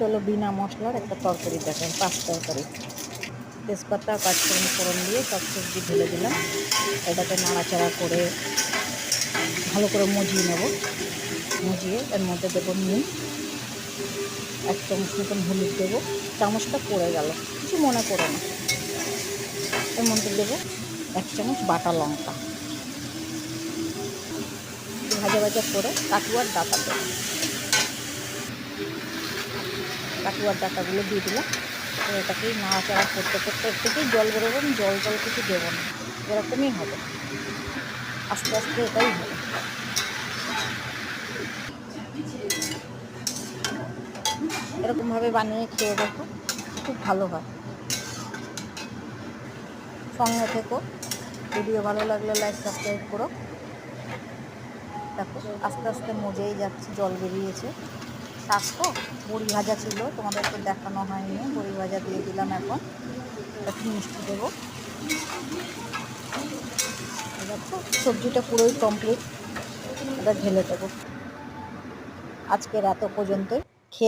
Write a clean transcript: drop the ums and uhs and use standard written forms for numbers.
চলো বিনা মশলার একটা তরকারি দেখেন, পাঁচ তরকারি। তেজপাতা পাঁচফোড়ন ফোড়ন দিয়ে সব সবজি ঢেলে দিলাম। এটাকে নাড়াচাড়া করে ভালো করে মজিয়ে নেব। মজিয়ে এর মধ্যে দেবো নুন, 1 চামচ মতন হলুদ দেবো। চামচটা পড়ে গেল, কিছু মনে করো না। এর মধ্যে দেবো 1 চামচ বাটা লঙ্কা। ভাজা ভাজা করে কাটুয়ার ডাটা দেবো। কাটুয়ার ডাটাগুলো দিয়ে দিলাম। এটাকেই নাড়াচাড়া করতে করতে এর থেকেই জল বেরোবে, জল কিছু দেবো না, এরকমই হবে, আস্তে আস্তে এটাই হবে। এরকমভাবে বানিয়ে খেয়ে দেখো, খুব ভালো হয়। সঙ্গে থেকো, ভিডিও ভালো লাগলে লাইক সাবস্ক্রাইব করো। দেখো আস্তে আস্তে মজেই যাচ্ছে, জল বেরিয়েছে। শাক তো বড়ি ভাজা ছিল, তোমাদেরকে দেখানো হয়নি, বড়ি ভাজা দিয়ে দিলাম। এখন একটু মিষ্টি দেবো। দেখো সবজিটা পুরোই কমপ্লিট, এটা ঢেলে দেবো। আজকের এত পর্যন্তই।